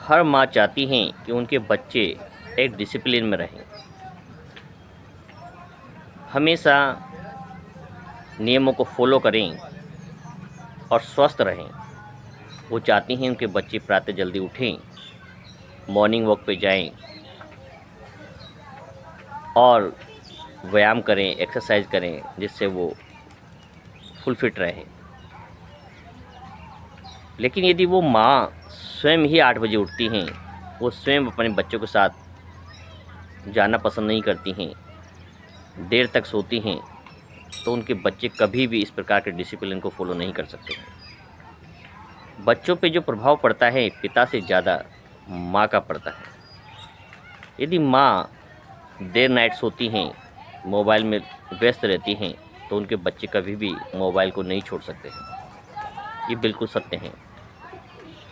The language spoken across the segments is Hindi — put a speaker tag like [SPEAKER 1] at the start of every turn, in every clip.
[SPEAKER 1] हर माँ चाहती हैं कि उनके बच्चे एक डिसिप्लिन में रहें, हमेशा नियमों को फॉलो करें और स्वस्थ रहें। वो चाहती हैं उनके बच्चे प्रातः जल्दी उठें, मॉर्निंग वॉक पे जाएं और व्यायाम करें, एक्सरसाइज करें, जिससे वो फुल फिट रहें। लेकिन यदि वो माँ स्वयं ही 8 बजे उठती हैं, वो स्वयं अपने बच्चों के साथ जाना पसंद नहीं करती हैं, देर तक सोती हैं, तो उनके बच्चे कभी भी इस प्रकार के डिसिप्लिन को फॉलो नहीं कर सकते हैं। बच्चों पे जो प्रभाव पड़ता है पिता से ज़्यादा माँ का पड़ता है। यदि माँ देर नाइट सोती हैं, मोबाइल में व्यस्त रहती हैं, तो उनके बच्चे कभी भी मोबाइल को नहीं छोड़ सकते हैं। ये बिल्कुल सत्य है,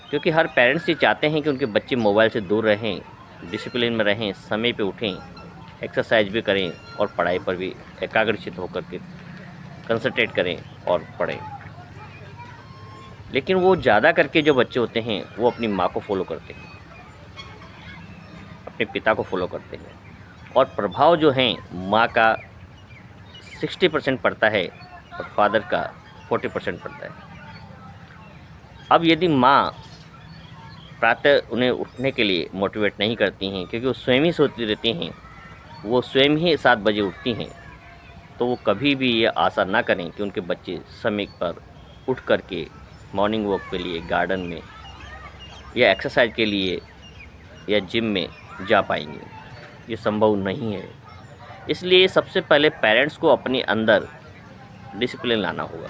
[SPEAKER 1] क्योंकि हर पेरेंट्स ये चाहते हैं कि उनके बच्चे मोबाइल से दूर रहें, डिसिप्लिन में रहें, समय पे उठें, एक्सरसाइज भी करें और पढ़ाई पर भी एकाग्रचित होकर के कंसंट्रेट करें और पढ़ें। लेकिन वो ज़्यादा करके जो बच्चे होते हैं वो अपनी माँ को फॉलो करते हैं, अपने पिता को फॉलो करते हैं, और प्रभाव जो है माँ का 60% पड़ता है और फादर का 40% पड़ता है। अब यदि माँ प्रातः उन्हें उठने के लिए मोटिवेट नहीं करती हैं, क्योंकि वो स्वयं ही सोती रहती हैं, वो स्वयं ही 7 बजे उठती हैं, तो वो कभी भी ये आशा ना करें कि उनके बच्चे समय पर उठ कर के मॉर्निंग वॉक के लिए गार्डन में या एक्सरसाइज के लिए या जिम में जा पाएंगे। ये संभव नहीं है। इसलिए सबसे पहले पेरेंट्स को अपने अंदर डिसिप्लिन लाना होगा,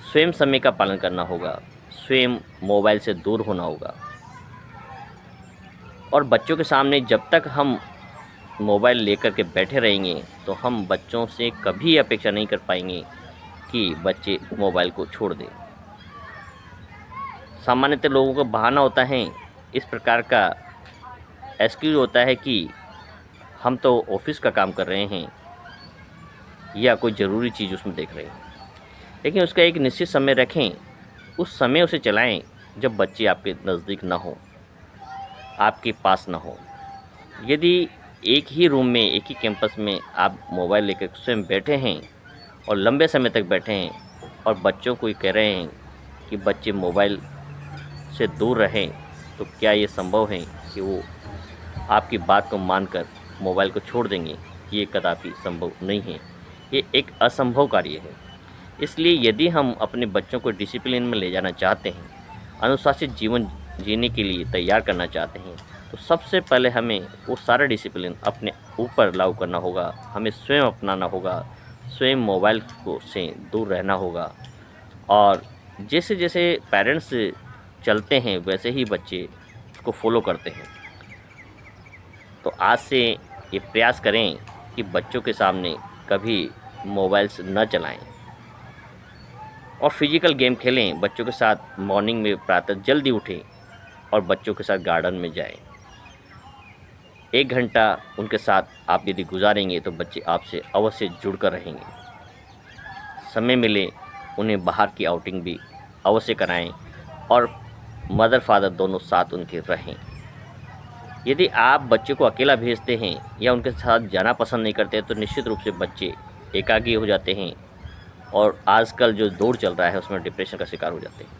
[SPEAKER 1] स्वयं समय का पालन करना होगा, स्वयं मोबाइल से दूर होना होगा। और बच्चों के सामने जब तक हम मोबाइल लेकर के बैठे रहेंगे तो हम बच्चों से कभी अपेक्षा नहीं कर पाएंगे कि बच्चे मोबाइल को छोड़ दें। सामान्यतः लोगों का बहाना होता है, इस प्रकार का एक्सक्यूज होता है कि हम तो ऑफिस का काम कर रहे हैं या कोई ज़रूरी चीज़ उसमें देख रहे हैं। लेकिन उसका एक निश्चित समय रखें, उस समय उसे चलाएं जब बच्चे आपके नज़दीक ना हो, आपके पास ना हो। यदि एक ही रूम में, एक ही कैंपस में आप मोबाइल लेकर स्वयं बैठे हैं और लंबे समय तक बैठे हैं और बच्चों को ये कह रहे हैं कि बच्चे मोबाइल से दूर रहें, तो क्या ये संभव है कि वो आपकी बात को मानकर मोबाइल को छोड़ देंगे? ये कदापि संभव नहीं है। ये एक असंभव कार्य है। इसलिए यदि हम अपने बच्चों को डिसिप्लिन में ले जाना चाहते हैं, अनुशासित जीवन जीने के लिए तैयार करना चाहते हैं, तो सबसे पहले हमें वो सारा डिसिप्लिन अपने ऊपर लागू करना होगा। हमें स्वयं अपनाना होगा, स्वयं मोबाइल को से दूर रहना होगा। और जैसे जैसे पेरेंट्स चलते हैं वैसे ही बच्चे उसको फॉलो करते हैं। तो आज से ये प्रयास करें कि बच्चों के सामने कभी मोबाइल्स न चलाएं और फिजिकल गेम खेलें। बच्चों के साथ मॉर्निंग में प्रातः जल्दी उठें और बच्चों के साथ गार्डन में जाएं। 1 घंटा उनके साथ आप यदि गुजारेंगे तो बच्चे आपसे अवश्य जुड़कर रहेंगे। समय मिले उन्हें बाहर की आउटिंग भी अवश्य कराएं और मदर फादर दोनों साथ उनके रहें। यदि आप बच्चे को अकेला भेजते हैं या उनके साथ जाना पसंद नहीं करते तो निश्चित रूप से बच्चे एकाकी हो जाते हैं और आजकल जो दौर चल रहा है उसमें डिप्रेशन का शिकार हो जाते हैं,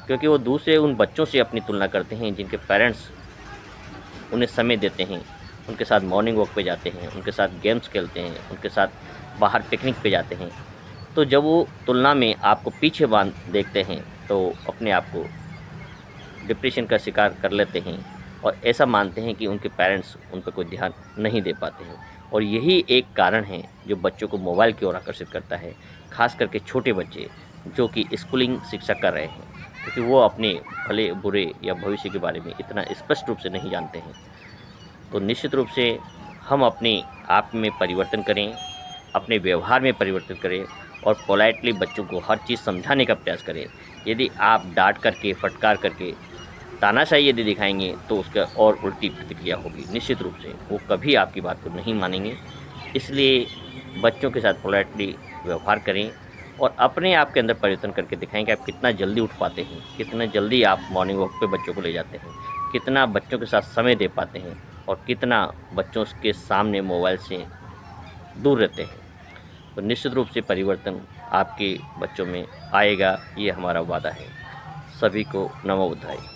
[SPEAKER 1] क्योंकि वो दूसरे उन बच्चों से अपनी तुलना करते हैं जिनके पेरेंट्स उन्हें समय देते हैं, उनके साथ मॉर्निंग वॉक पे जाते हैं, उनके साथ गेम्स खेलते हैं, उनके साथ बाहर पिकनिक पे जाते हैं। तो जब वो तुलना में आपको पीछे बांध देखते हैं तो अपने आप को डिप्रेशन का शिकार कर लेते हैं और ऐसा मानते हैं कि उनके पेरेंट्स उन पर कोई ध्यान नहीं दे पाते हैं। और यही एक कारण है जो बच्चों को मोबाइल की ओर आकर्षित करता है, खास करके छोटे बच्चे जो कि स्कूलिंग शिक्षा कर रहे हैं, क्योंकि वो अपने भले बुरे या भविष्य के बारे में इतना स्पष्ट रूप से नहीं जानते हैं। तो निश्चित रूप से हम अपने आप में परिवर्तन करें, अपने व्यवहार में परिवर्तन करें और पोलाइटली बच्चों को हर चीज़ समझाने का प्रयास करें। यदि आप डांट करके, फटकार करके, तानाशाही यदि दिखाएंगे तो उसका और उल्टी प्रतिक्रिया होगी। निश्चित रूप से वो कभी आपकी बात को नहीं मानेंगे। इसलिए बच्चों के साथ पोलाइटली व्यवहार करें और अपने आप के अंदर परिवर्तन करके दिखाएं कि आप कितना जल्दी उठ पाते हैं, कितना जल्दी आप मॉर्निंग वॉक पे बच्चों को ले जाते हैं, कितना बच्चों के साथ समय दे पाते हैं और कितना बच्चों के सामने मोबाइल से दूर रहते हैं। तो निश्चित रूप से परिवर्तन आपके बच्चों में आएगा, ये हमारा वादा है। सभी को नमो बुद्धाय।